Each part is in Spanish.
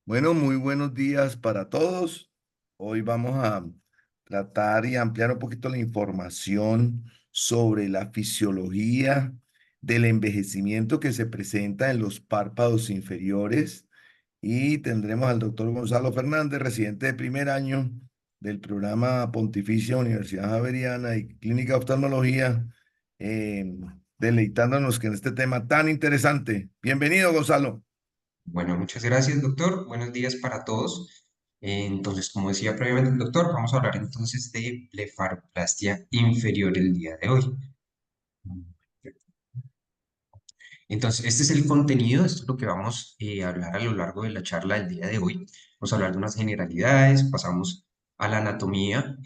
Bueno, muy buenos días para todos. Hoy vamos a tratar y ampliar un poquito la información sobre la fisiología del envejecimiento que se presenta en los párpados inferiores y tendremos al doctor Gonzalo Fernández, residente de primer año del programa Pontificia Universidad Javeriana y Clínica de Oftalmología, eh, deleitándonos que en este tema tan interesante. Bienvenido, Gonzalo. Bueno, muchas gracias, doctor. Buenos días para todos. Entonces, como decía previamente el doctor, vamos a hablar entonces de blefaroplastia inferior el día de hoy. Entonces, este es el contenido, esto es lo que vamos a hablar a lo largo de la charla del día de hoy. Vamos a hablar de unas generalidades, pasamos a la anatomía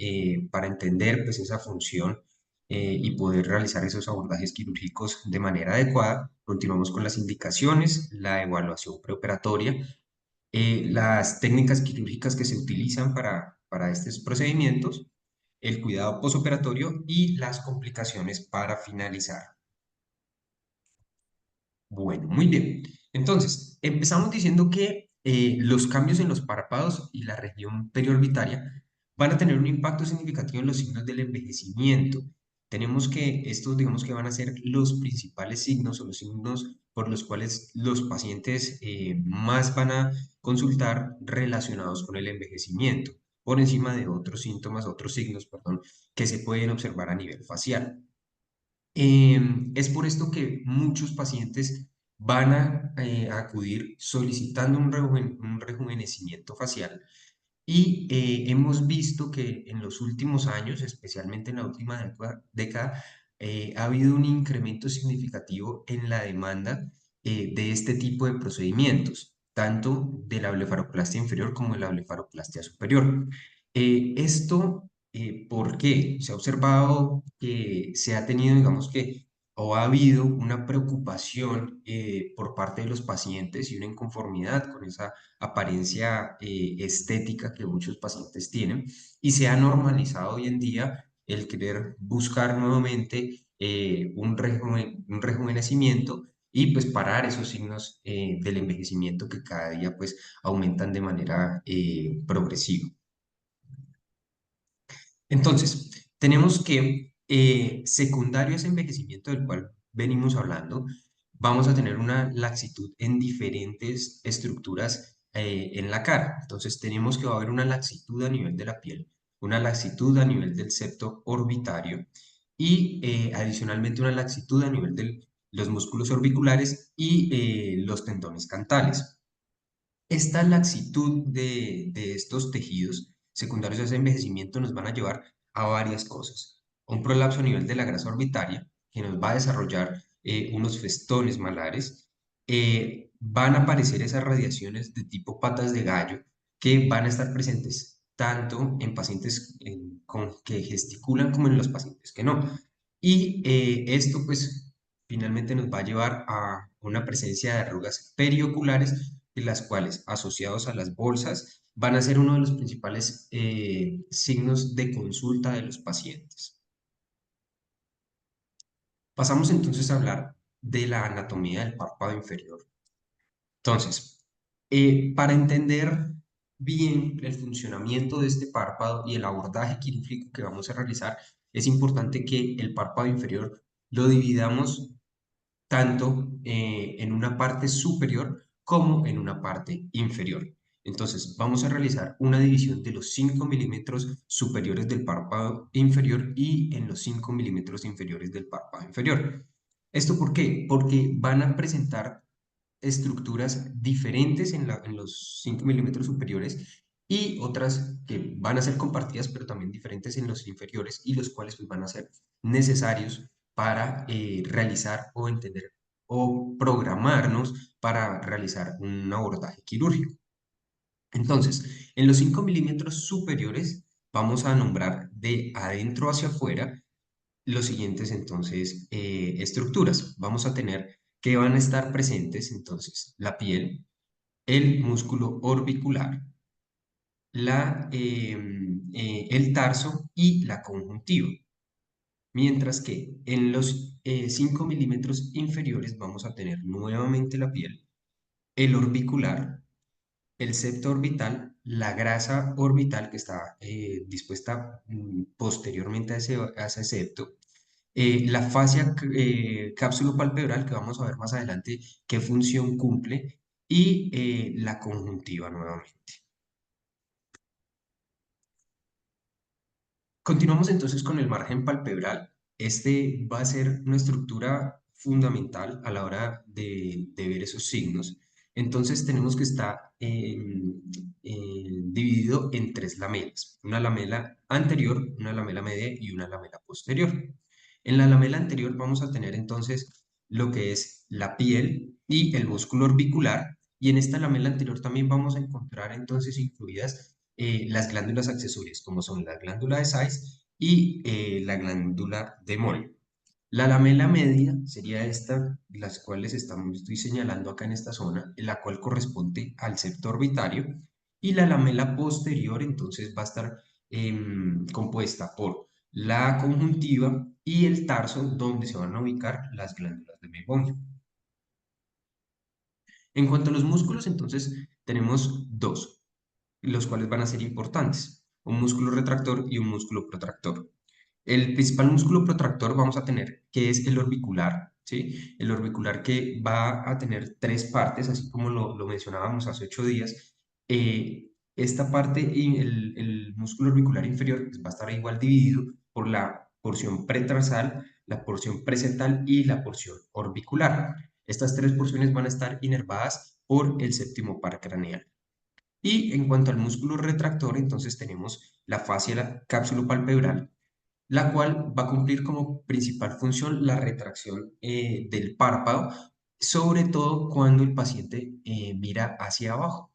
para entender pues esa función y poder realizar esos abordajes quirúrgicos de manera adecuada. Continuamos con las indicaciones, la evaluación preoperatoria, las técnicas quirúrgicas que se utilizan para estos procedimientos, el cuidado posoperatorio y las complicaciones para finalizar. Bueno, muy bien. Entonces, empezamos diciendo que los cambios en los párpados y la región periorbitaria van a tener un impacto significativo en los signos del envejecimiento. Tenemos que estos, digamos que van a ser los principales signos o los signos por los cuales los pacientes más van a consultar relacionados con el envejecimiento, por encima de otros síntomas, otros signos, perdón, que se pueden observar a nivel facial. Es por esto que muchos pacientes van a acudir solicitando un rejuvenecimiento facial y hemos visto que en los últimos años, especialmente en la última década, ha habido un incremento significativo en la demanda de este tipo de procedimientos, tanto de la blefaroplastia inferior como de la blefaroplastia superior. ¿Por qué? Se ha observado que se ha tenido, digamos que, o ha habido una preocupación por parte de los pacientes y una inconformidad con esa apariencia estética que muchos pacientes tienen y se ha normalizado hoy en día el querer buscar nuevamente un rejuvenecimiento y pues parar esos signos del envejecimiento que cada día pues aumentan de manera progresiva. Entonces, tenemos que secundario a ese envejecimiento del cual venimos hablando, vamos a tener una laxitud en diferentes estructuras en la cara. Entonces, tenemos que va a haber una laxitud a nivel de la piel, una laxitud a nivel del septo orbitario y adicionalmente una laxitud a nivel de los músculos orbiculares y los tendones cantales. Esta laxitud de estos tejidos secundarios a ese envejecimiento nos van a llevar a varias cosas. Un prolapso a nivel de la grasa orbitaria, que nos va a desarrollar unos festones malares. Van a aparecer esas radiaciones de tipo patas de gallo que van a estar presentes tanto en pacientes que gesticulan como en los pacientes que no. Y esto pues finalmente nos va a llevar a una presencia de arrugas perioculares, las cuales, asociados a las bolsas, van a ser uno de los principales signos de consulta de los pacientes. Pasamos entonces a hablar de la anatomía del párpado inferior. Entonces, para entender bien el funcionamiento de este párpado y el abordaje quirúrgico que vamos a realizar, es importante que el párpado inferior lo dividamos tanto en una parte superior como en una parte inferior. Entonces, vamos a realizar una división de los 5 milímetros superiores del párpado inferior y en los 5 milímetros inferiores del párpado inferior. ¿Esto por qué? Porque van a presentar estructuras diferentes en los 5 milímetros superiores y otras que van a ser compartidas, pero también diferentes en los inferiores y los cuales pues, van a ser necesarios para realizar o entender o programarnos para realizar un abordaje quirúrgico. Entonces, en los 5 milímetros superiores vamos a nombrar de adentro hacia afuera los siguientes entonces estructuras. Vamos a tener que van a estar presentes entonces la piel, el músculo orbicular, el tarso y la conjuntiva. Mientras que en los 5 milímetros inferiores vamos a tener nuevamente la piel, el orbicular, el septo orbital, la grasa orbital que está dispuesta posteriormente a ese septo, la fascia cápsulo-palpebral, que vamos a ver más adelante qué función cumple, y la conjuntiva nuevamente. Continuamos entonces con el margen palpebral. Este va a ser una estructura fundamental a la hora de ver esos signos. Entonces tenemos que estar dividido en tres lamelas. Una lamela anterior, una lamela media y una lamela posterior. En la lamela anterior vamos a tener entonces lo que es la piel y el músculo orbicular. Y en esta lamela anterior también vamos a encontrar entonces incluidas las glándulas accesorias, como son la glándula de Sais y la glándula de Moll. La lamela media sería esta, las cuales estoy señalando acá en esta zona, la cual corresponde al septo orbitario, y la lamela posterior entonces va a estar compuesta por la conjuntiva y el tarso, donde se van a ubicar las glándulas de Meibomian. En cuanto a los músculos, entonces tenemos dos, los cuales van a ser importantes, un músculo retractor y un músculo protractor. El principal músculo protractor vamos a tener, que es el orbicular, ¿sí? El orbicular que va a tener tres partes, así como lo mencionábamos hace 8 días. Esta parte y el músculo orbicular inferior pues, va a estar igual dividido por la porción pretransal, la porción presentral y la porción orbicular. Estas tres porciones van a estar inervadas por el séptimo par craneal. Y en cuanto al músculo retractor, entonces tenemos la fascia cápsulo-palpebral, la cual va a cumplir como principal función la retracción del párpado, sobre todo cuando el paciente mira hacia abajo.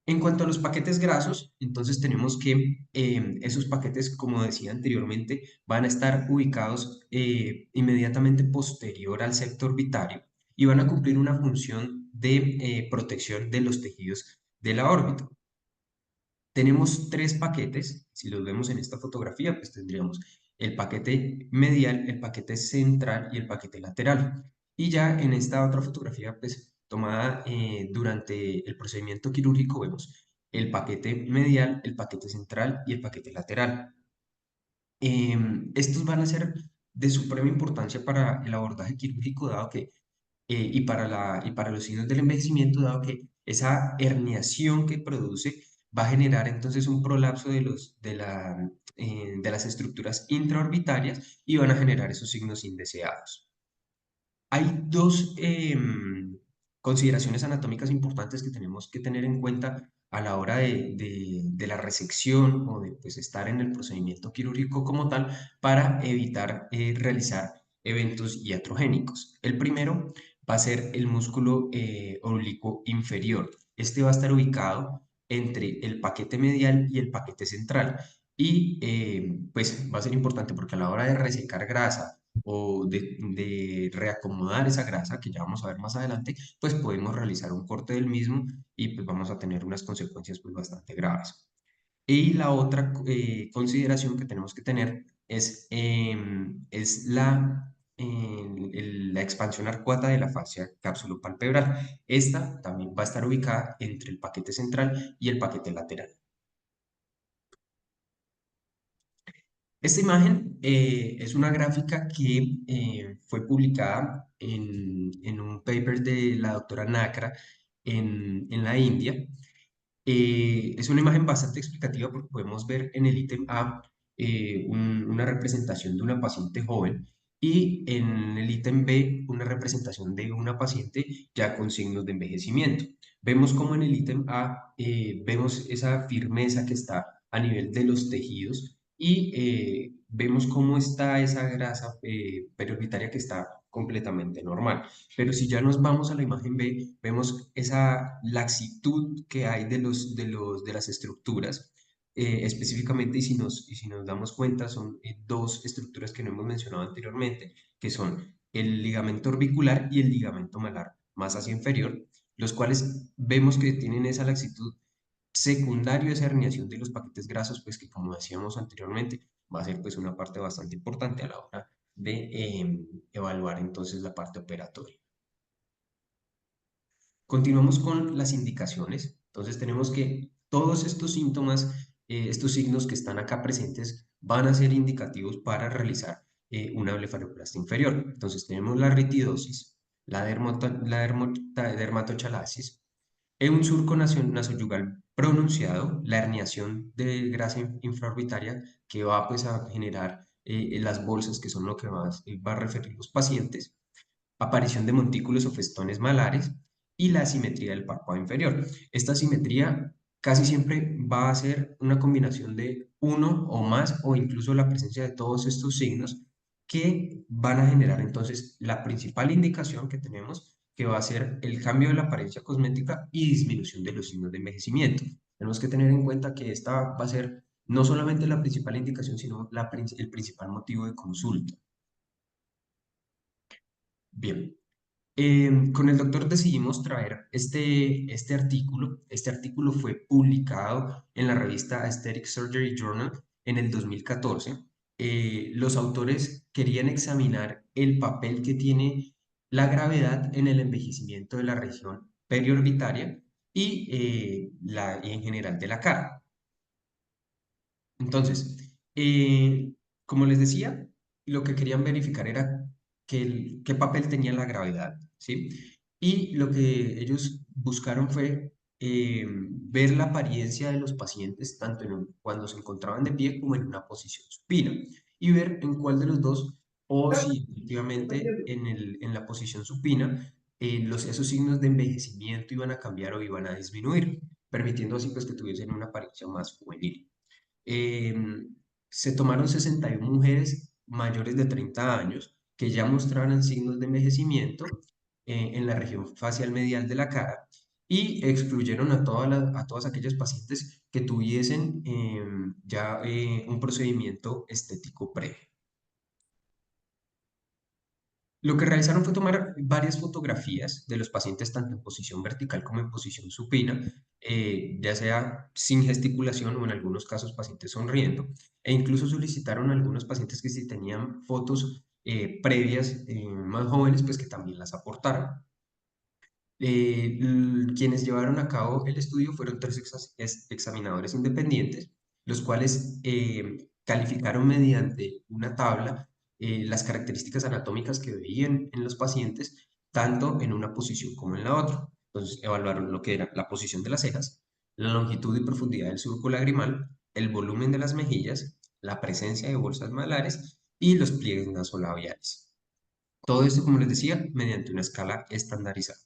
En cuanto a los paquetes grasos, entonces tenemos que esos paquetes, como decía anteriormente, van a estar ubicados inmediatamente posterior al septo orbitario y van a cumplir una función de protección de los tejidos de la órbita. Tenemos tres paquetes, si los vemos en esta fotografía, pues tendríamos el paquete medial, el paquete central y el paquete lateral. Y ya en esta otra fotografía, pues tomada durante el procedimiento quirúrgico, vemos el paquete medial, el paquete central y el paquete lateral. Estos van a ser de suprema importancia para el abordaje quirúrgico, dado que y para los signos del envejecimiento, dado que esa herniación que produce va a generar entonces un prolapso de las estructuras intraorbitarias y van a generar esos signos indeseados. Hay dos consideraciones anatómicas importantes que tenemos que tener en cuenta a la hora de la resección o de pues, estar en el procedimiento quirúrgico como tal para evitar realizar eventos iatrogénicos. El primero va a ser el músculo oblicuo inferior. Este va a estar ubicado entre el paquete medial y el paquete central. Y pues va a ser importante porque a la hora de resecar grasa o de reacomodar esa grasa, que ya vamos a ver más adelante, pues podemos realizar un corte del mismo y pues vamos a tener unas consecuencias pues bastante graves. Y la otra consideración que tenemos que tener es la expansión arcuata de la fascia cápsulo-palpebral. Esta también va a estar ubicada entre el paquete central y el paquete lateral. Esta imagen es una gráfica que fue publicada en un paper de la doctora Nakra en la India. Es una imagen bastante explicativa porque podemos ver en el ítem A una representación de una paciente joven y en el ítem B una representación de una paciente ya con signos de envejecimiento. Vemos como en el ítem A vemos esa firmeza que está a nivel de los tejidos y vemos cómo está esa grasa periorbitaria que está completamente normal. Pero si ya nos vamos a la imagen B, vemos esa laxitud que hay de las estructuras. Específicamente, y si nos damos cuenta, son dos estructuras que no hemos mencionado anteriormente, que son el ligamento orbicular y el ligamento malar más hacia inferior, los cuales vemos que tienen esa laxitud secundario a esa herniación de los paquetes grasos, pues que como decíamos anteriormente, va a ser pues una parte bastante importante a la hora de evaluar entonces la parte operatoria. Continuamos con las indicaciones. Entonces tenemos que todos estos síntomas, estos signos que están acá presentes, van a ser indicativos para realizar una blefaroplastia inferior. Entonces tenemos la ritidosis, la dermatochalasis, un surco nasoyugal pronunciado, la herniación de grasa infraorbitaria que va pues a generar las bolsas que son lo que más va a referir los pacientes, aparición de montículos o festones malares y la asimetría del párpado inferior. Esta asimetría casi siempre va a ser una combinación de uno o más o incluso la presencia de todos estos signos que van a generar entonces la principal indicación que tenemos, que va a ser el cambio de la apariencia cosmética y disminución de los signos de envejecimiento. Tenemos que tener en cuenta que esta va a ser no solamente la principal indicación, sino el principal motivo de consulta. Bien, con el doctor decidimos traer este artículo. Este artículo fue publicado en la revista Aesthetic Surgery Journal en el 2014. Los autores querían examinar el papel que tiene la gravedad en el envejecimiento de la región periorbitaria y en general de la cara. Entonces, como les decía, lo que querían verificar era qué papel tenía la gravedad, ¿sí? Y lo que ellos buscaron fue ver la apariencia de los pacientes tanto cuando se encontraban de pie como en una posición supina y ver en cuál de los dos o si efectivamente en la posición supina esos signos de envejecimiento iban a cambiar o iban a disminuir, permitiendo así pues que tuviesen una apariencia más juvenil. eh, Se tomaron 61 mujeres mayores de 30 años que ya mostraran signos de envejecimiento en la región facial medial de la cara y excluyeron a todas aquellas pacientes que tuviesen ya un procedimiento estético previo. Lo que realizaron fue tomar varias fotografías de los pacientes tanto en posición vertical como en posición supina, ya sea sin gesticulación o en algunos casos pacientes sonriendo, e incluso solicitaron a algunos pacientes que si tenían fotos previas más jóvenes, pues que también las aportaran. Quienes llevaron a cabo el estudio fueron tres examinadores independientes, los cuales calificaron mediante una tabla las características anatómicas que veían en los pacientes, tanto en una posición como en la otra. Entonces, evaluaron lo que era la posición de las cejas, la longitud y profundidad del surco lagrimal, el volumen de las mejillas, la presencia de bolsas malares y los pliegues nasolabiales. Todo esto, como les decía, mediante una escala estandarizada.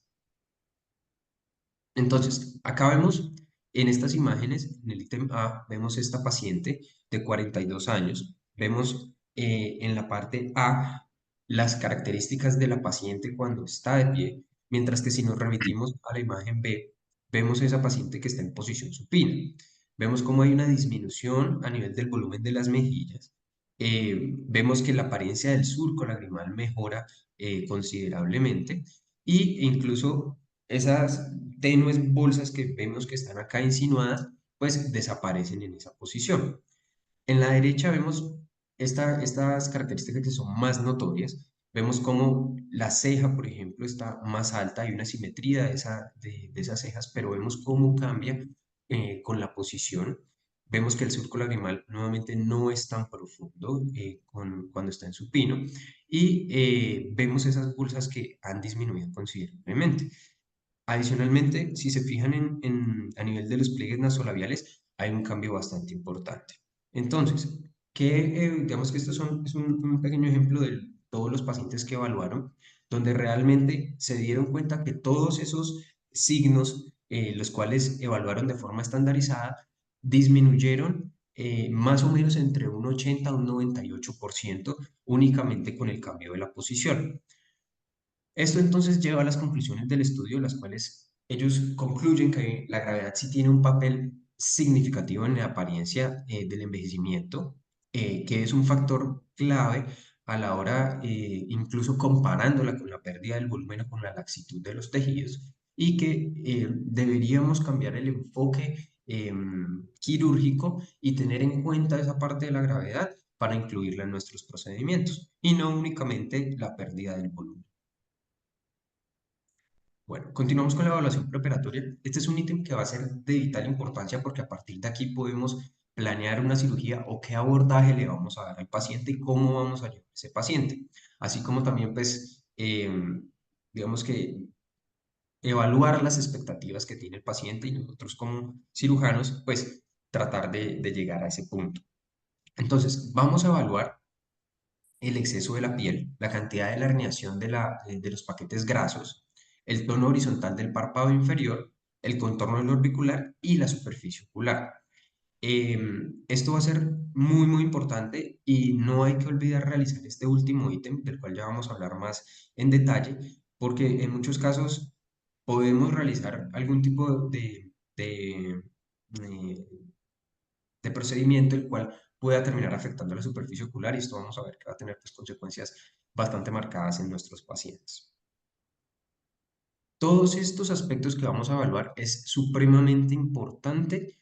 Entonces, acá vemos en estas imágenes, en el ítem A, vemos esta paciente de 42 años. Vemos en la parte A las características de la paciente cuando está de pie, mientras que si nos remitimos a la imagen B, vemos esa paciente que está en posición supina. Vemos cómo hay una disminución a nivel del volumen de las mejillas. Vemos que la apariencia del surco lagrimal mejora considerablemente e incluso esas tenues bolsas que vemos que están acá insinuadas, pues desaparecen en esa posición. En la derecha vemos estas características que son más notorias. Vemos cómo la ceja, por ejemplo, está más alta, hay una simetría de esas cejas, pero vemos cómo cambia con la posición. Vemos que el surco lagrimal nuevamente no es tan profundo cuando está en supino y vemos esas bolsas que han disminuido considerablemente. Adicionalmente, si se fijan a nivel de los pliegues nasolabiales, hay un cambio bastante importante. Entonces, digamos que es un pequeño ejemplo de todos los pacientes que evaluaron, donde realmente se dieron cuenta que todos esos signos, los cuales evaluaron de forma estandarizada, disminuyeron más o menos entre un 80 a un 98% únicamente con el cambio de la posición. Esto entonces lleva a las conclusiones del estudio, las cuales ellos concluyen que la gravedad sí tiene un papel significativo en la apariencia del envejecimiento, que es un factor clave a la hora, incluso comparándola con la pérdida del volumen o con la laxitud de los tejidos, y que deberíamos cambiar el enfoque quirúrgico y tener en cuenta esa parte de la gravedad para incluirla en nuestros procedimientos, y no únicamente la pérdida del volumen. Bueno. Bueno, continuamos con la evaluación preoperatoria. Este es un ítem que va a ser de vital importancia porque a partir de aquí podemos planear una cirugía o qué abordaje le vamos a dar al paciente y cómo vamos a ayudar a ese paciente. Así como también, pues, digamos que evaluar las expectativas que tiene el paciente y nosotros como cirujanos, pues, tratar de llegar a ese punto. Entonces, vamos a evaluar el exceso de la piel, la cantidad de la herniación de los paquetes grasos, el tono horizontal del párpado inferior, el contorno del orbicular y la superficie ocular. Esto va a ser muy, muy importante y no hay que olvidar realizar este último ítem, del cual ya vamos a hablar más en detalle, porque en muchos casos podemos realizar algún tipo eh, de procedimiento el cual pueda terminar afectando la superficie ocular y esto vamos a ver que va a tener pues, consecuencias bastante marcadas en nuestros pacientes. Todos estos aspectos que vamos a evaluar es supremamente importante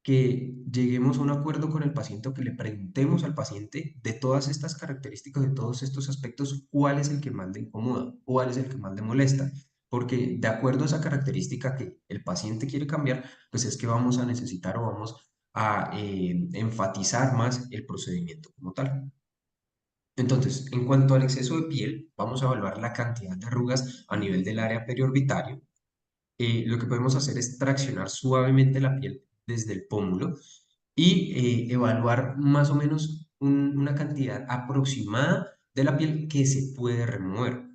que lleguemos a un acuerdo con el paciente o que le preguntemos al paciente de todas estas características, de todos estos aspectos, cuál es el que más le incomoda, cuál es el que más le molesta. Porque de acuerdo a esa característica que el paciente quiere cambiar, pues es que vamos a necesitar o vamos a enfatizar más el procedimiento como tal. Entonces, en cuanto al exceso de piel, vamos a evaluar la cantidad de arrugas a nivel del área periorbitario. Lo que podemos hacer es traccionar suavemente la piel desde el pómulo y evaluar más o menos una cantidad aproximada de la piel que se puede remover.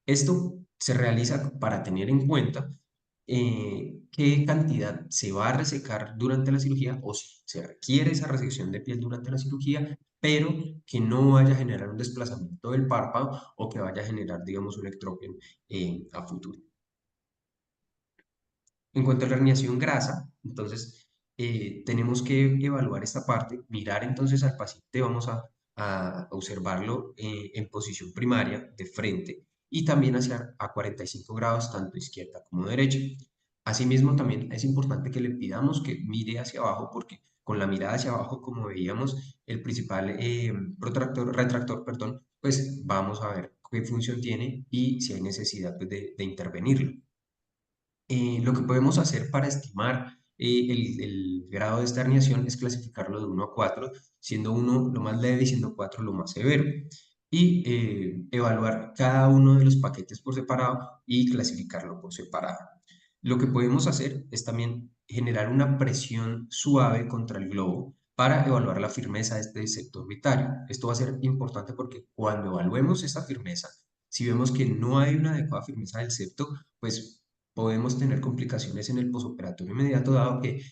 Esto se realiza para tener en cuenta qué cantidad se va a resecar durante la cirugía o si se requiere esa resección de piel durante la cirugía, pero que no vaya a generar un desplazamiento del párpado o que vaya a generar, digamos, un ectropio a futuro. En cuanto a la herniación grasa, entonces tenemos que evaluar esta parte, mirar entonces al paciente, vamos a observarlo en posición primaria, de frente, y también hacia a 45 grados, tanto izquierda como derecha. Asimismo, también es importante que le pidamos que mire hacia abajo, porque con la mirada hacia abajo, como veíamos, el principal retractor, perdón, pues vamos a ver qué función tiene y si hay necesidad pues, de intervenirlo. Lo que podemos hacer para estimar el grado de esta herniación es clasificarlo de 1 a 4, siendo 1 lo más leve y siendo 4 lo más severo. Y evaluar cada uno de los paquetes por separado y clasificarlo por separado. Lo que podemos hacer es también generar una presión suave contra el globo para evaluar la firmeza de este septo orbitario. Esto va a ser importante porque cuando evaluemos esta firmeza, si vemos que no hay una adecuada firmeza del septo, pues podemos tener complicaciones en el posoperatorio inmediato, dado que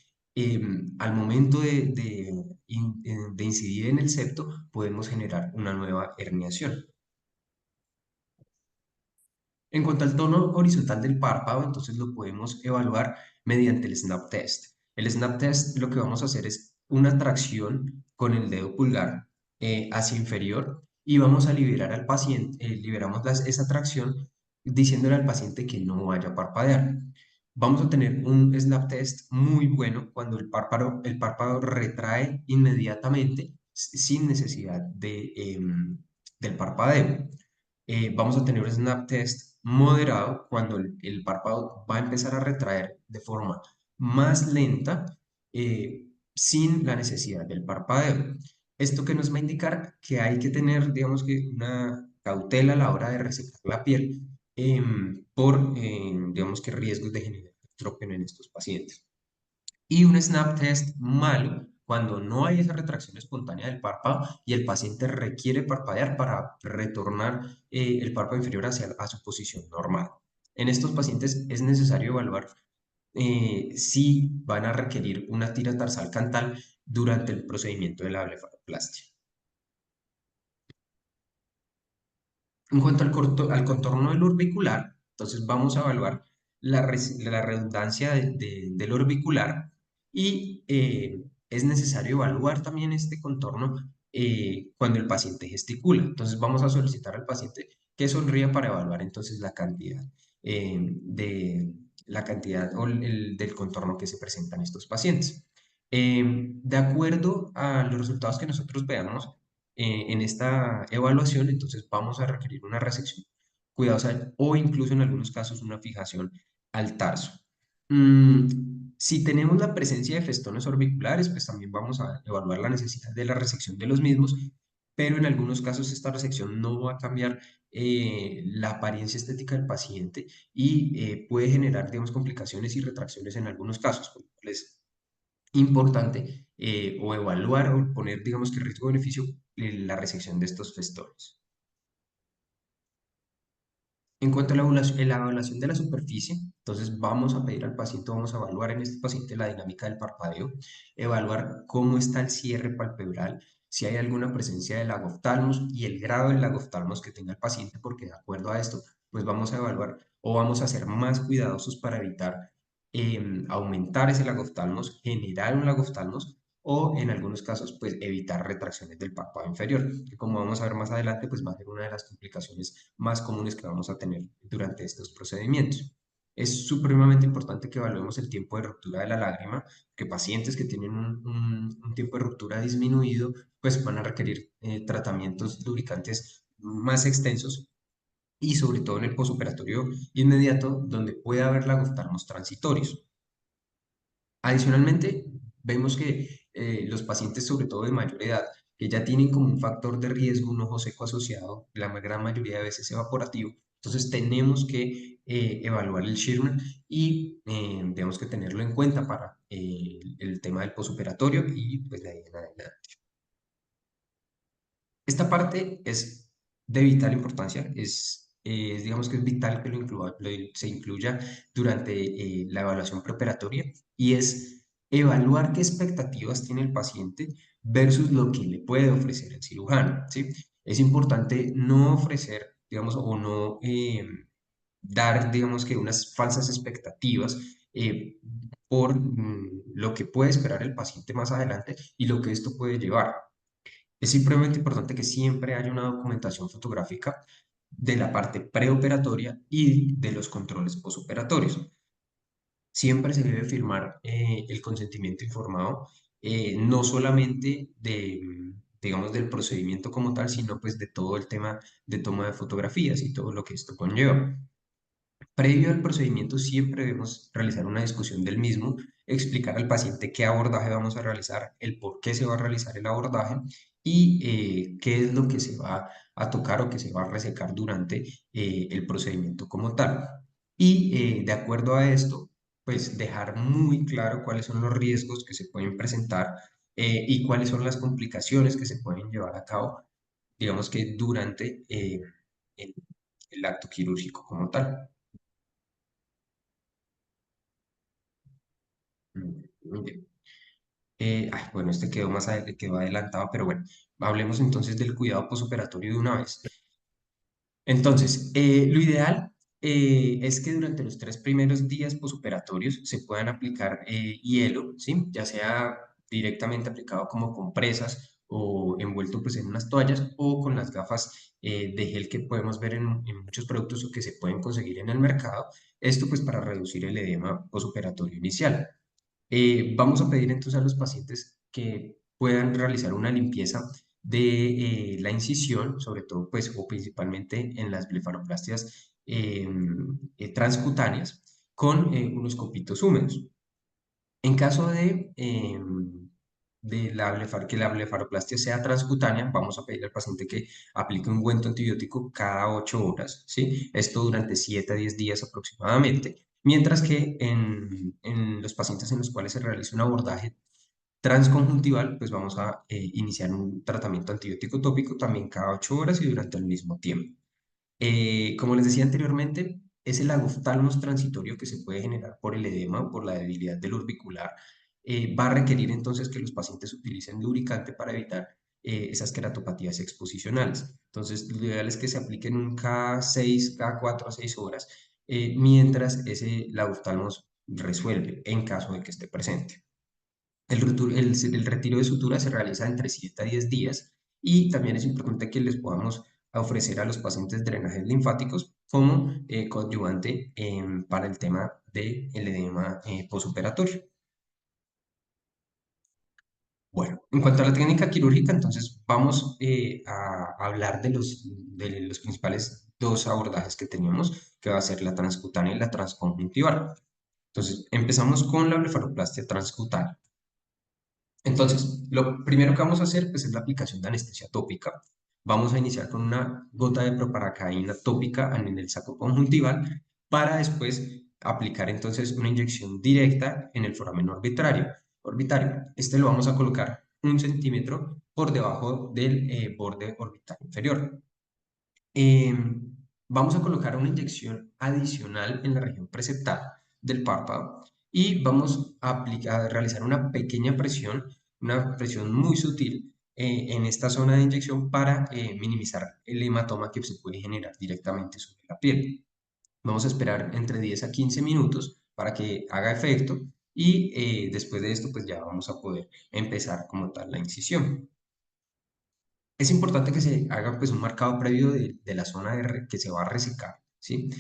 al momento de incidir en el septo, podemos generar una nueva herniación. En cuanto al tono horizontal del párpado, entonces lo podemos evaluar mediante el snap test. El snap test lo que vamos a hacer es una tracción con el dedo pulgar hacia inferior y vamos a liberar al paciente, liberamos esa tracción diciéndole al paciente que no vaya a parpadear. Vamos a tener un snap test muy bueno cuando el párpado retrae inmediatamente sin necesidad del parpadeo. Vamos a tener un snap test moderado cuando el párpado va a empezar a retraer de forma más lenta sin la necesidad del parpadeo. Esto que nos va a indicar que hay que tener, digamos que una cautela a la hora de resecar la piel por, digamos que riesgos de generar estrógeno en estos pacientes. Y un snap test malo cuando no hay esa retracción espontánea del párpado y el paciente requiere parpadear para retornar el párpado inferior hacia a su posición normal. En estos pacientes es necesario evaluar si van a requerir una tira tarsal cantal durante el procedimiento de la blefaroplastia. En cuanto al contorno del orbicular, entonces vamos a evaluar la redundancia del orbicular y es necesario evaluar también este contorno cuando el paciente gesticula. Entonces vamos a solicitar al paciente que sonría para evaluar entonces la cantidad o del contorno que se presenta en estos pacientes. De acuerdo a los resultados que nosotros veamos, en esta evaluación, entonces vamos a requerir una resección o incluso en algunos casos una fijación al tarso. Si tenemos la presencia de festones orbiculares, pues también vamos a evaluar la necesidad de la resección de los mismos, pero en algunos casos esta resección no va a cambiar la apariencia estética del paciente y puede generar, digamos, complicaciones y retracciones en algunos casos, por lo cual es importante o evaluar o poner, digamos, que riesgo-beneficio la resección de estos festones. En cuanto a la evaluación de la superficie, entonces vamos a pedir al paciente, vamos a evaluar en este paciente la dinámica del parpadeo, evaluar cómo está el cierre palpebral, si hay alguna presencia del lagoftalmos y el grado del lagoftalmos que tenga el paciente, porque de acuerdo a esto, pues vamos a evaluar o vamos a ser más cuidadosos para evitar aumentar ese lagoftalmos, generar un lagoftalmos o en algunos casos, pues evitar retracciones del párpado inferior, que como vamos a ver más adelante, pues va a ser una de las complicaciones más comunes que vamos a tener durante estos procedimientos. Es supremamente importante que evaluemos el tiempo de ruptura de la lágrima, que pacientes que tienen un tiempo de ruptura disminuido, pues van a requerir tratamientos lubricantes más extensos y sobre todo en el posoperatorio inmediato, donde puede haber lagoftalmos transitorios. Adicionalmente, vemos que los pacientes, sobre todo de mayor edad, que ya tienen como un factor de riesgo un ojo seco asociado, la gran mayoría de veces evaporativo, entonces tenemos que evaluar el Schirmer y tenemos que tenerlo en cuenta para el tema del posoperatorio y pues de ahí en adelante. Esta parte es de vital importancia, digamos que es vital que se incluya durante la evaluación preoperatoria y es evaluar qué expectativas tiene el paciente versus lo que le puede ofrecer el cirujano, ¿sí? Es importante no ofrecer, digamos, o no dar, digamos que unas falsas expectativas por lo que puede esperar el paciente más adelante y lo que esto puede llevar. Es supremamente importante que siempre haya una documentación fotográfica de la parte preoperatoria y de los controles posoperatorios. Siempre se debe firmar el consentimiento informado, no solamente digamos, del procedimiento como tal, sino pues de todo el tema de toma de fotografías y todo lo que esto conlleva. Previo al procedimiento siempre debemos realizar una discusión del mismo, explicar al paciente qué abordaje vamos a realizar, el por qué se va a realizar el abordaje y qué es lo que se va a tocar o que se va a resecar durante el procedimiento como tal. Y de acuerdo a esto, pues dejar muy claro cuáles son los riesgos que se pueden presentar y cuáles son las complicaciones que se pueden llevar a cabo, digamos que durante el el acto quirúrgico como tal. Muy bien. Bueno, este quedó quedó adelantado, pero bueno, hablemos entonces del cuidado posoperatorio de una vez. Entonces, lo ideal es que durante los 3 primeros días posoperatorios se puedan aplicar hielo, ¿sí? Ya sea directamente aplicado como compresas o envuelto pues en unas toallas o con las gafas de gel que podemos ver en muchos productos o que se pueden conseguir en el mercado. Esto pues para reducir el edema posoperatorio inicial. Vamos a pedir entonces a los pacientes que puedan realizar una limpieza de la incisión, sobre todo pues o principalmente en las blefaroplastias transcutáneas, con unos copitos húmedos. En caso de que la blefaroplastia sea transcutánea, vamos a pedir al paciente que aplique un ungüento antibiótico cada 8 horas, ¿sí? Esto durante 7 a 10 días aproximadamente. Mientras que en los pacientes en los cuales se realiza un abordaje transconjuntival, pues vamos a iniciar un tratamiento antibiótico tópico también cada 8 horas y durante el mismo tiempo. Como les decía anteriormente, es el agoftalmos transitorio que se puede generar por el edema o por la debilidad del orbicular. Va a requerir entonces que los pacientes utilicen lubricante para evitar esas queratopatías exposicionales. Entonces, lo ideal es que se apliquen un cada 4 a 6 horas, mientras el agoftalmos resuelve en caso de que esté presente. El retiro de sutura se realiza entre 7 a 10 días y también es importante que les podamos ofrecer a los pacientes drenajes linfáticos como coadyuvante para el tema del edema posoperatorio. Bueno, en cuanto a la técnica quirúrgica, entonces vamos a hablar de los principales dos abordajes que teníamos, que va a ser la transcutánea y la transconjuntival. Entonces, empezamos con la blefaroplastia transcutánea. Entonces, lo primero que vamos a hacer pues, es la aplicación de anestesia tópica. Vamos a iniciar con una gota de proparacaína tópica en el saco conjuntival para después aplicar entonces una inyección directa en el foramen orbitario. Este lo vamos a colocar 1 centímetro por debajo del borde orbital inferior. Eh, Vamos a colocar una inyección adicional en la región preceptal del párpado y vamos a realizar una presión muy sutil en esta zona de inyección para minimizar el hematoma que se puede generar directamente sobre la piel. Vamos a esperar entre 10 a 15 minutos para que haga efecto y después de esto pues ya vamos a poder empezar como tal la incisión. Es importante que se haga pues un marcado previo de la zona que se va a resecar, ¿sí?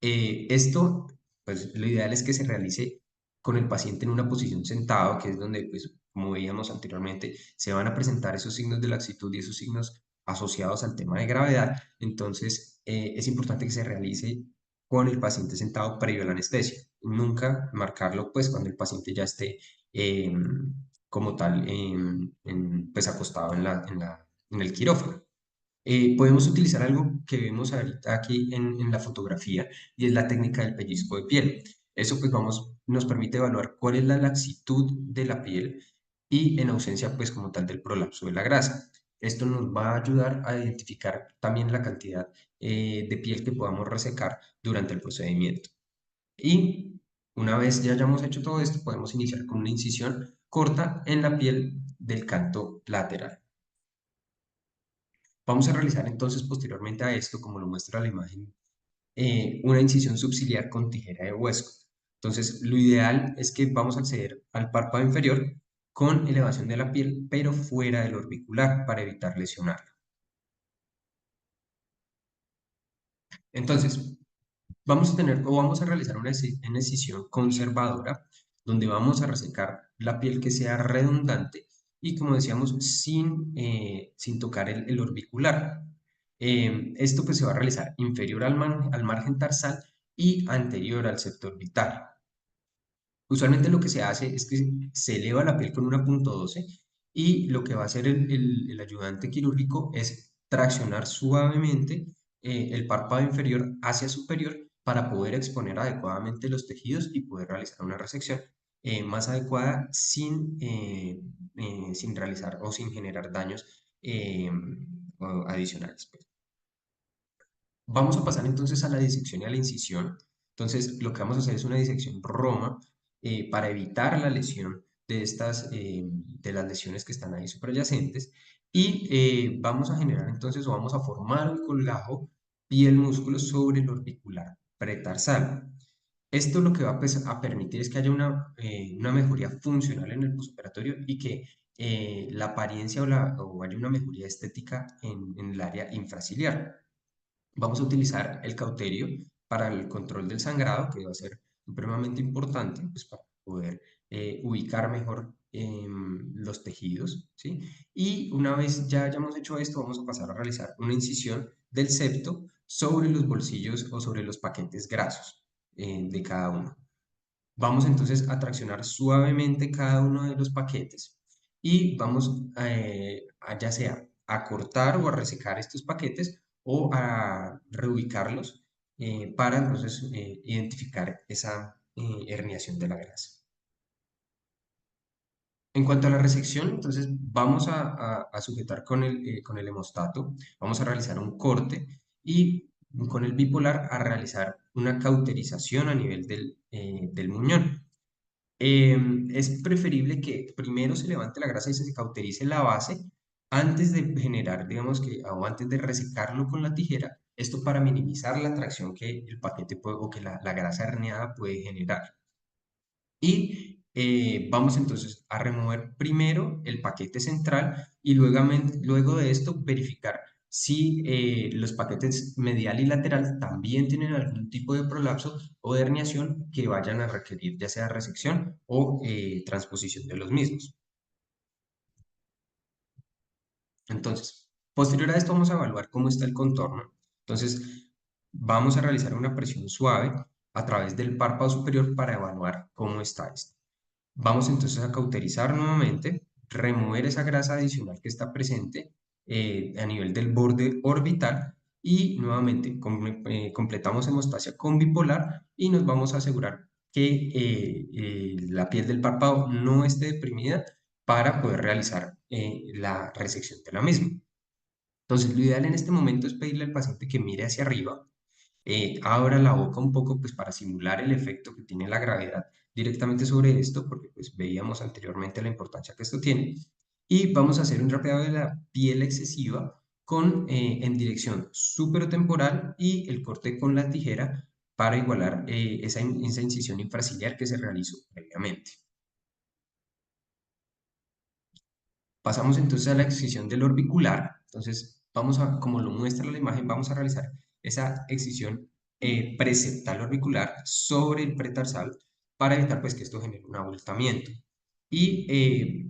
Esto, pues lo ideal es que se realice con el paciente en una posición sentado, que es donde, pues, como veíamos anteriormente, se van a presentar esos signos de laxitud y esos signos asociados al tema de gravedad. Entonces, es importante que se realice con el paciente sentado previo a la anestesia. Nunca marcarlo, pues, cuando el paciente ya esté como tal, pues, acostado en el quirófano. Podemos utilizar algo que vemos ahorita aquí en la fotografía y es la técnica del pellizco de piel. Eso pues nos permite evaluar cuál es la laxitud de la piel y en ausencia pues como tal del prolapso de la grasa. Esto nos va a ayudar a identificar también la cantidad de piel que podamos resecar durante el procedimiento. Y una vez ya hayamos hecho todo esto, podemos iniciar con una incisión corta en la piel del canto lateral. Vamos a realizar entonces posteriormente a esto, como lo muestra la imagen, una incisión subciliar con tijera de hueso. Entonces, lo ideal es que vamos a acceder al párpado inferior con elevación de la piel, pero fuera del orbicular para evitar lesionarlo. Entonces, vamos a realizar una incisión conservadora donde vamos a resecar la piel que sea redundante y como decíamos, sin tocar el orbicular. Esto pues se va a realizar inferior al margen tarsal y anterior al septo orbital. Usualmente lo que se hace es que se eleva la piel con una punto 12 y lo que va a hacer el ayudante quirúrgico es traccionar suavemente el párpado inferior hacia superior para poder exponer adecuadamente los tejidos y poder realizar una resección más adecuada sin realizar o sin generar daños adicionales, pues. Vamos a pasar entonces a la disección y a la incisión. Entonces, lo que vamos a hacer es una disección Roma para evitar la lesión de las lesiones que están ahí subyacentes. Y vamos a generar entonces, o vamos a formar un colgajo piel músculo sobre el orbicular pretarsal. Esto lo que va pues, a permitir es que haya una mejoría funcional en el postoperatorio y que la apariencia o haya una mejoría estética en el área infraciliar. Vamos a utilizar el cauterio para el control del sangrado, que va a ser supremamente importante pues, para poder ubicar mejor los tejidos, ¿sí? Y una vez ya hayamos hecho esto, vamos a pasar a realizar una incisión del septo sobre los bolsillos o sobre los paquetes grasos de cada uno. Vamos entonces a traccionar suavemente cada uno de los paquetes y vamos a ya sea a cortar o a resecar estos paquetes o a reubicarlos para entonces identificar esa herniación de la grasa. En cuanto a la resección, entonces vamos a sujetar con el hemostato, vamos a realizar un corte y con el bipolar a realizar una cauterización a nivel del muñón. Es preferible que primero se levante la grasa y se cauterice la base antes de generar, digamos que, o antes de resecarlo con la tijera, esto para minimizar la tracción que el paquete puede, o que la grasa herniada puede generar. Y vamos entonces a remover primero el paquete central y luego de esto verificar si los paquetes medial y lateral también tienen algún tipo de prolapso o de herniación que vayan a requerir ya sea resección o transposición de los mismos. Entonces, posterior a esto vamos a evaluar cómo está el contorno. Entonces, vamos a realizar una presión suave a través del párpado superior para evaluar cómo está esto. Vamos entonces a cauterizar nuevamente, remover esa grasa adicional que está presente a nivel del borde orbital y nuevamente completamos hemostasia con bipolar y nos vamos a asegurar que la piel del párpado no esté deprimida para poder realizar la resección de la misma. Entonces, lo ideal en este momento es pedirle al paciente que mire hacia arriba, abra la boca un poco pues para simular el efecto que tiene la gravedad directamente sobre esto, porque pues veíamos anteriormente la importancia que esto tiene, y vamos a hacer un rapeado de la piel excesiva en dirección supratemporal y el corte con la tijera para igualar esa incisión infraciliar que se realizó previamente. Pasamos entonces a la excisión del orbicular. Entonces, como lo muestra la imagen, vamos a realizar esa excisión preseptal orbicular sobre el pretarsal para evitar pues que esto genere un abultamiento. Y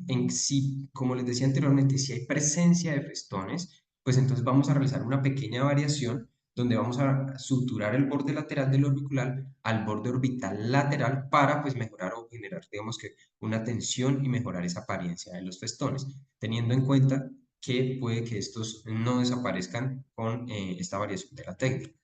en sí, como les decía anteriormente, si hay presencia de festones, pues entonces vamos a realizar una pequeña variación donde vamos a suturar el borde lateral del orbicular al borde orbital lateral para pues mejorar o generar, digamos que una tensión y mejorar esa apariencia de los festones, teniendo en cuenta que puede que estos no desaparezcan con esta variación de la técnica.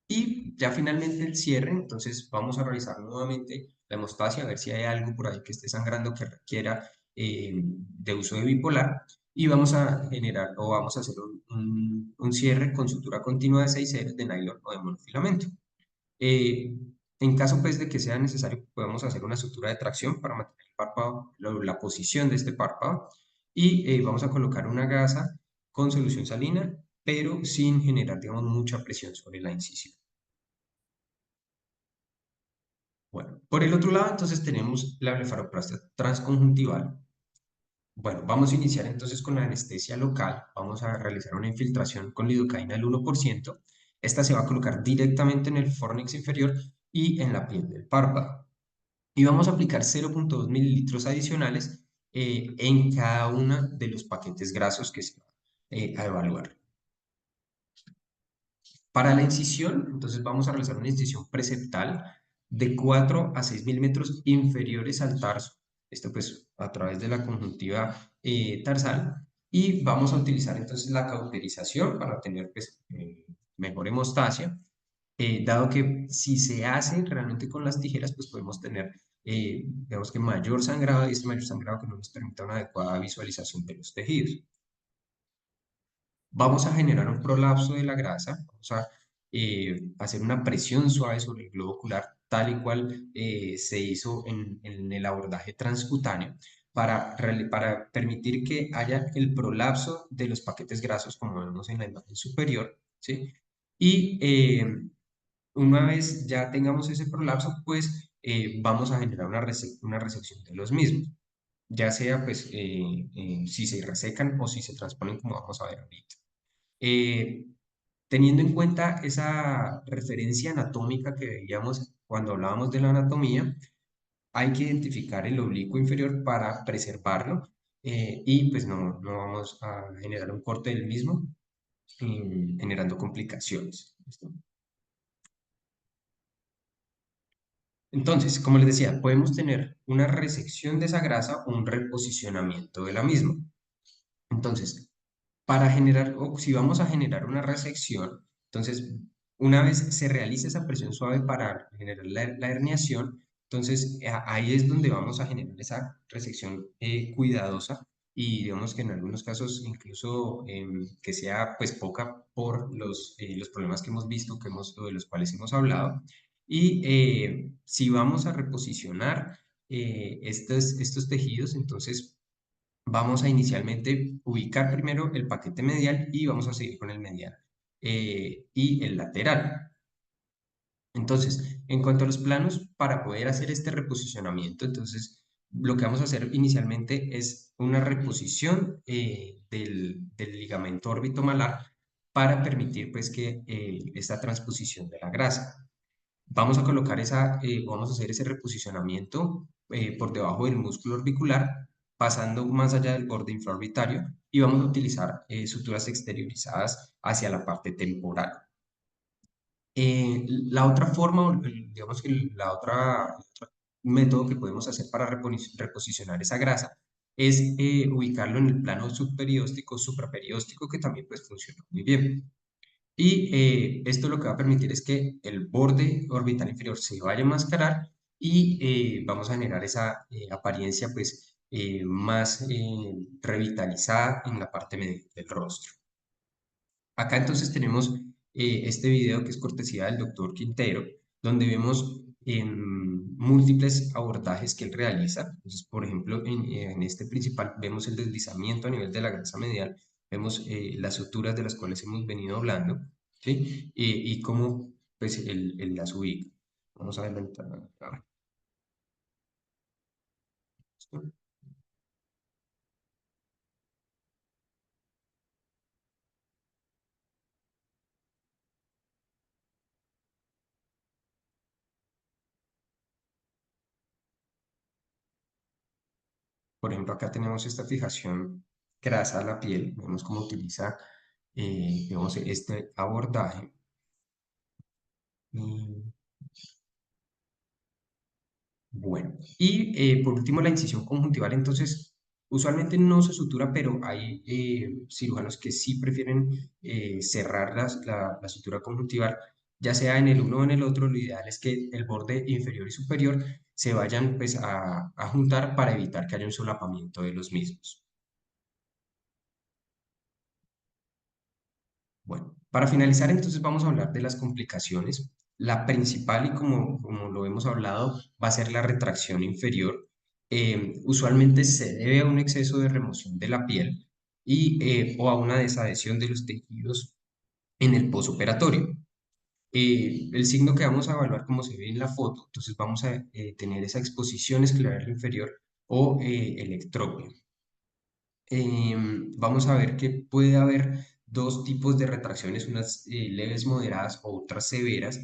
Y ya finalmente el cierre, entonces vamos a revisar nuevamente la hemostasia, a ver si hay algo por ahí que esté sangrando que requiera de uso de bipolar. Y vamos a generar o vamos a hacer un cierre con sutura continua de 6 ceros de nylon o de monofilamento. Eh, en caso pues de que sea necesario, podemos hacer una sutura de tracción para mantener el párpado, la posición de este párpado y vamos a colocar una gasa con solución salina, pero sin generar, digamos, mucha presión sobre la incisión. Bueno, por el otro lado, entonces tenemos la blefaroplastia transconjuntival. Bueno, vamos a iniciar entonces con la anestesia local. Vamos a realizar una infiltración con lidocaína del 1%. Esta se va a colocar directamente en el fornix inferior y en la piel del párpado. Y vamos a aplicar 0,2 mililitros adicionales en cada uno de los paquetes grasos que se va a evaluar. Para la incisión, entonces vamos a realizar una incisión preseptal de 4 a 6 milímetros inferiores al tarso, esto pues a través de la conjuntiva tarsal, y vamos a utilizar entonces la cauterización para tener pues, mejor hemostasia, dado que si se hace realmente con las tijeras, pues podemos tener, digamos que mayor sangrado, y este mayor sangrado que no nos permita una adecuada visualización de los tejidos. Vamos a generar un prolapso de la grasa, vamos a hacer una presión suave sobre el globo ocular, tal y cual se hizo en el abordaje transcutáneo, para permitir que haya el prolapso de los paquetes grasos, como vemos en la imagen superior, ¿sí? Y una vez ya tengamos ese prolapso, pues vamos a generar una resección de los mismos, ya sea pues si se resecan o si se transponen, como vamos a ver ahorita. Eh, Teniendo en cuenta esa referencia anatómica que veíamos cuando hablábamos de la anatomía, hay que identificar el oblicuo inferior para preservarlo y pues no vamos a generar un corte del mismo, generando complicaciones. ¿Listo? Entonces, como les decía, podemos tener una resección de esa grasa o un reposicionamiento de la misma. Entonces, para generar, o si vamos a generar una resección, entonces, una vez se realice esa presión suave para generar la herniación, entonces ahí es donde vamos a generar esa resección cuidadosa y digamos que en algunos casos incluso que sea pues poca por los problemas que hemos visto, o de los cuales hemos hablado. Y si vamos a reposicionar estos tejidos, entonces vamos a inicialmente ubicar primero el paquete medial y vamos a seguir con el medial y el lateral. Entonces, en cuanto a los planos, para poder hacer este reposicionamiento, entonces lo que vamos a hacer inicialmente es una reposición del ligamento órbito malar para permitir pues que esta transposición de la grasa. Vamos a hacer ese reposicionamiento por debajo del músculo orbicular, pasando más allá del borde infraorbitario y vamos a utilizar suturas exteriorizadas hacia la parte temporal. La otra forma, digamos que la otra método que podemos hacer para reposicionar esa grasa es ubicarlo en el plano subperióstico, supraperióstico, que también pues funciona muy bien. Y esto lo que va a permitir es que el borde orbital inferior se vaya a enmascarar y vamos a generar esa apariencia pues más revitalizada en la parte media del rostro. Acá entonces tenemos este video que es cortesía del doctor Quintero, donde vemos múltiples abordajes que él realiza. Entonces, por ejemplo, en este principal vemos el deslizamiento a nivel de la grasa medial, vemos las suturas de las cuales hemos venido hablando, ¿sí? Y cómo pues, él las ubica. Vamos a adelantar acá. Por ejemplo, acá tenemos esta fijación grasa a la piel, vemos cómo utiliza, digamos, este abordaje. Mm, Bueno, y por último la incisión conjuntival, entonces usualmente no se sutura, pero hay cirujanos que sí prefieren cerrar la sutura conjuntival, ya sea en el uno o en el otro. Lo ideal es que el borde inferior y superior se vayan pues a juntar para evitar que haya un solapamiento de los mismos. Bueno, para finalizar, entonces vamos a hablar de las complicaciones. La principal, y como lo hemos hablado, va a ser la retracción inferior. Usualmente se debe a un exceso de remoción de la piel o a una desadhesión de los tejidos en el posoperatorio. El signo que vamos a evaluar, como se ve en la foto, entonces vamos a tener esa exposición escleral inferior o electropia. Vamos a ver que puede haber dos tipos de retracciones, unas leves moderadas o otras severas.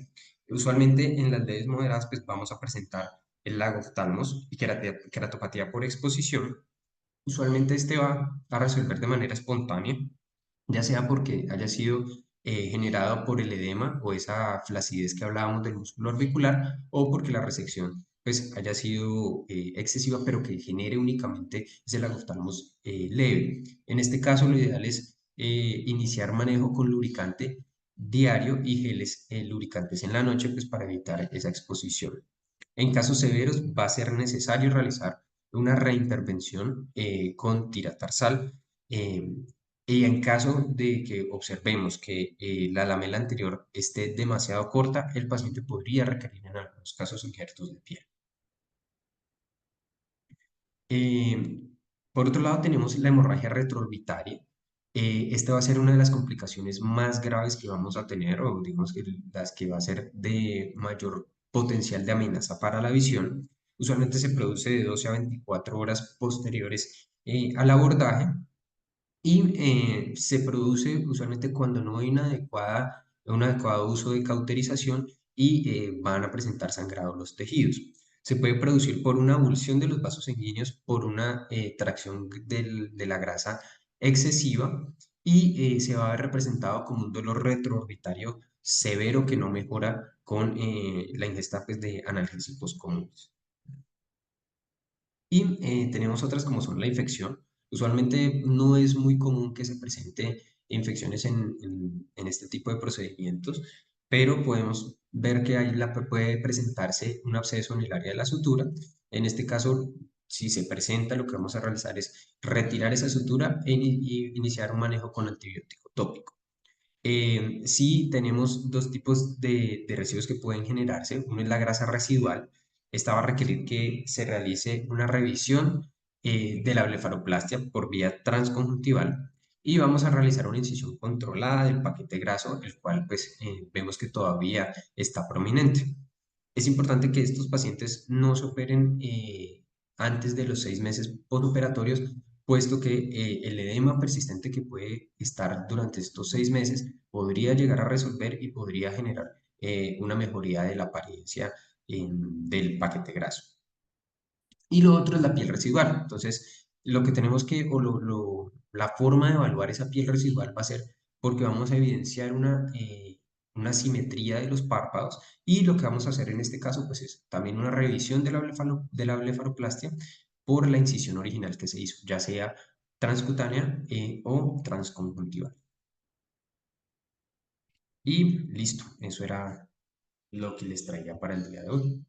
Usualmente en las leves moderadas pues vamos a presentar el lago oftalmos y queratopatía por exposición. Usualmente este va a resolver de manera espontánea, ya sea porque haya sido generado por el edema o esa flacidez que hablábamos del músculo orbicular, o porque la resección pues haya sido excesiva, pero que genere únicamente ese lagoftalmos leve. En este caso, lo ideal es iniciar manejo con lubricante diario y geles lubricantes en la noche, pues para evitar esa exposición. En casos severos va a ser necesario realizar una reintervención con tiratarsal, eh, y en caso de que observemos que la lamela anterior esté demasiado corta, el paciente podría requerir en algunos casos injertos de piel. Eh, por otro lado, tenemos la hemorragia retroorbitaria. Esta va a ser una de las complicaciones más graves que vamos a tener, o digamos que las que va a ser de mayor potencial de amenaza para la visión. Usualmente se produce de 12 a 24 horas posteriores al abordaje y se produce usualmente cuando no hay un adecuado uso de cauterización y van a presentar sangrado los tejidos. Se puede producir por una abulsión de los vasos sanguíneos, por una tracción de la grasa excesiva y se va a ver representado como un dolor retroorbitario severo que no mejora con la ingesta pues, de analgésicos comunes. Y tenemos otras como son la infección. Usualmente no es muy común que se presente infecciones en este tipo de procedimientos, pero podemos ver que ahí puede presentarse un absceso en el área de la sutura. En este caso, si se presenta, lo que vamos a realizar es retirar esa sutura y iniciar un manejo con antibiótico tópico. Sí, tenemos dos tipos de residuos que pueden generarse. Uno es la grasa residual. Esta va a requerir que se realice una revisión de la blefaroplastia por vía transconjuntival y vamos a realizar una incisión controlada del paquete graso, el cual pues vemos que todavía está prominente. Es importante que estos pacientes no se operen antes de los 6 meses postoperatorios, puesto que el edema persistente que puede estar durante estos 6 meses podría llegar a resolver y podría generar una mejoría de la apariencia del paquete graso. Y lo otro es la piel residual. Entonces, lo que tenemos que, o la forma de evaluar esa piel residual va a ser porque vamos a evidenciar una una simetría de los párpados y lo que vamos a hacer en este caso pues es también una revisión de la blefaroplastia por la incisión original que se hizo, ya sea transcutánea o transconjuntival. Y listo, eso era lo que les traía para el día de hoy.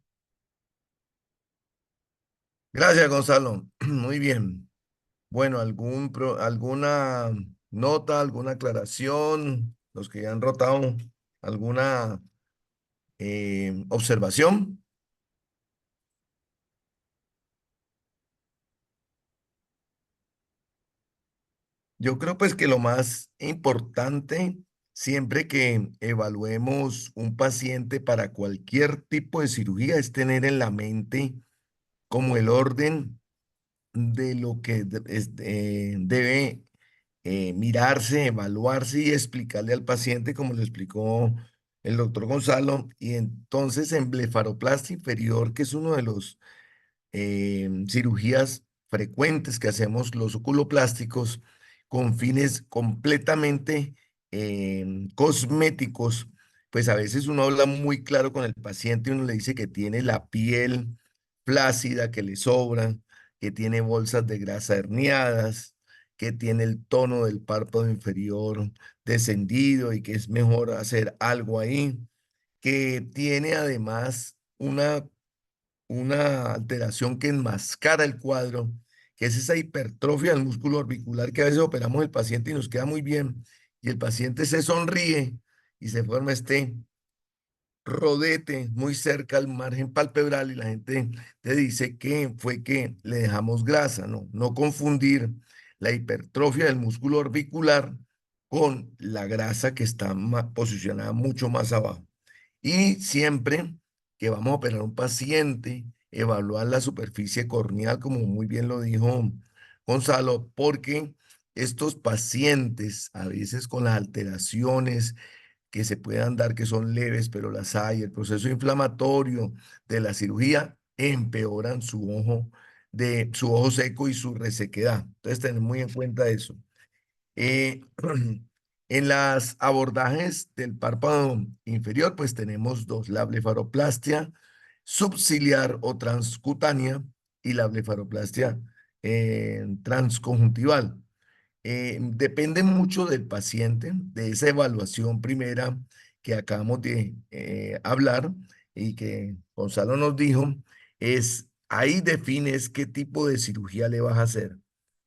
Gracias, Gonzalo. Muy bien. Bueno, alguna nota, alguna aclaración, los que ya han rotado, alguna observación. Yo creo pues que lo más importante siempre que evaluemos un paciente para cualquier tipo de cirugía es tener en la mente como el orden de lo que debe mirarse, evaluarse y explicarle al paciente como lo explicó el doctor Gonzalo. Y entonces en blefaroplastia inferior, que es uno de los cirugías frecuentes que hacemos los oculoplásticos con fines completamente cosméticos, pues a veces uno habla muy claro con el paciente y uno le dice que tiene la piel flácida, que le sobran, que tiene bolsas de grasa herniadas, que tiene el tono del párpado inferior descendido y que es mejor hacer algo ahí, que tiene además una alteración que enmascara el cuadro, que es esa hipertrofia del músculo orbicular que a veces operamos el paciente y nos queda muy bien, y el paciente se sonríe y se forma este rodete muy cerca al margen palpebral y la gente te dice que fue que le dejamos grasa, no, no confundir la hipertrofia del músculo orbicular con la grasa que está posicionada mucho más abajo. Y siempre que vamos a operar a un paciente, evaluar la superficie corneal, como muy bien lo dijo Gonzalo, porque estos pacientes, a veces con las alteraciones que se puedan dar, que son leves, pero las hay, el proceso inflamatorio de la cirugía, empeoran su ojo seco y su resequedad. Entonces, tener muy en cuenta eso. Eh, en las abordajes del párpado inferior, pues tenemos dos, la blefaroplastia subciliar o transcutánea y la blefaroplastia transconjuntival. Depende mucho del paciente, de esa evaluación primera que acabamos de hablar y que Gonzalo nos dijo, es ahí defines qué tipo de cirugía le vas a hacer,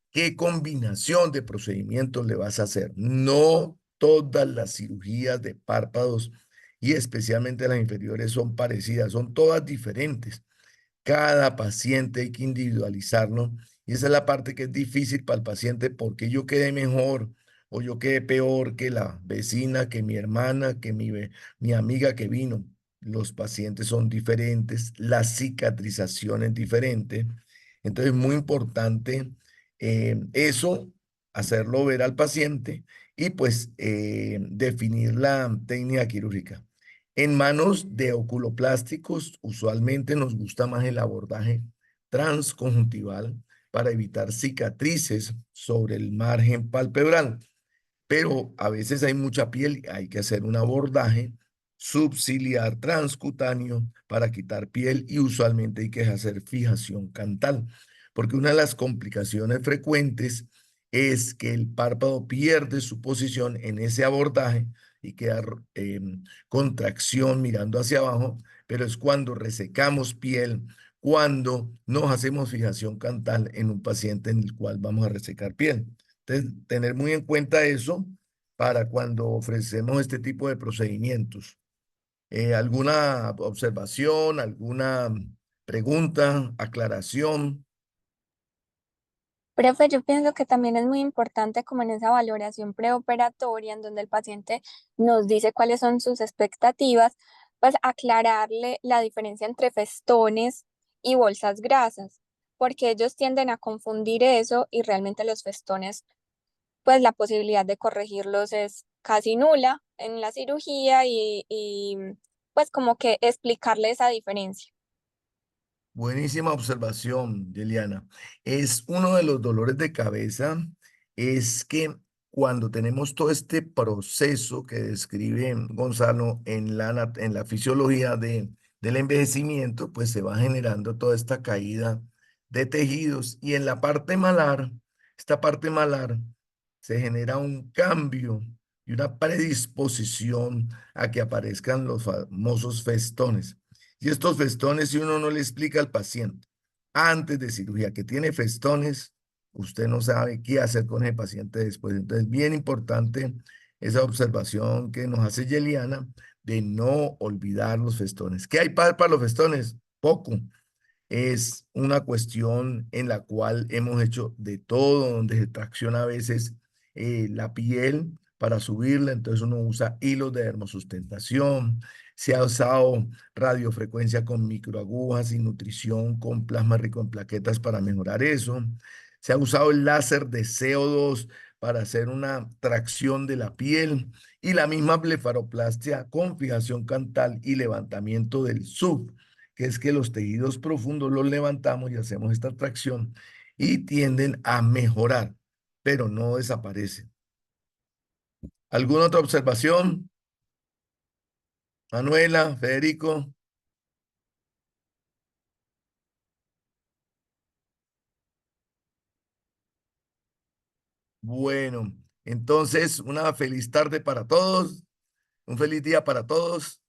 qué combinación de procedimientos le vas a hacer. No todas las cirugías de párpados y especialmente las inferiores son parecidas, son todas diferentes. Cada paciente hay que individualizarlo y esa es la parte que es difícil para el paciente porque yo quedé mejor o yo quedé peor que la vecina, que mi hermana, que mi amiga que vino. Los pacientes son diferentes, la cicatrización es diferente. Entonces es muy importante eso, hacerlo ver al paciente y pues definir la técnica quirúrgica. En manos de oculoplásticos, usualmente nos gusta más el abordaje transconjuntival para evitar cicatrices sobre el margen palpebral, pero a veces hay mucha piel y hay que hacer un abordaje subciliar transcutáneo para quitar piel y usualmente hay que hacer fijación cantal, porque una de las complicaciones frecuentes es que el párpado pierde su posición en ese abordaje y queda contracción mirando hacia abajo, pero es cuando resecamos piel, cuando nos hacemos fijación cantal en un paciente en el cual vamos a resecar piel. Entonces, tener muy en cuenta eso para cuando ofrecemos este tipo de procedimientos. ¿Alguna observación, alguna pregunta, aclaración? Profe, yo pienso que también es muy importante como en esa valoración preoperatoria en donde el paciente nos dice cuáles son sus expectativas, pues aclararle la diferencia entre festones y bolsas grasas, porque ellos tienden a confundir eso y realmente los festones, pues la posibilidad de corregirlos es casi nula en la cirugía y pues como que explicarle esa diferencia. Buenísima observación, Liliana. Es uno de los dolores de cabeza, es que cuando tenemos todo este proceso que describe Gonzalo en la fisiología del envejecimiento, pues se va generando toda esta caída de tejidos y en la parte malar, esta parte malar, se genera un cambio y una predisposición a que aparezcan los famosos festones. Y estos festones, si uno no le explica al paciente antes de cirugía que tiene festones, usted no sabe qué hacer con ese paciente después. Entonces, bien importante esa observación que nos hace Yeliana de no olvidar los festones. ¿Qué hay para los festones? Poco. Es una cuestión en la cual hemos hecho de todo, donde se tracciona a veces la piel para subirla, entonces uno usa hilos de dermosustentación, se ha usado radiofrecuencia con microagujas y nutrición con plasma rico en plaquetas para mejorar eso, se ha usado el láser de CO2 para hacer una tracción de la piel y la misma blefaroplastia con fijación cantal y levantamiento del sub, que es que los tejidos profundos los levantamos y hacemos esta tracción y tienden a mejorar, pero no desaparecen. ¿Alguna otra observación? Manuela, Federico. Bueno, entonces una feliz tarde para todos, un feliz día para todos.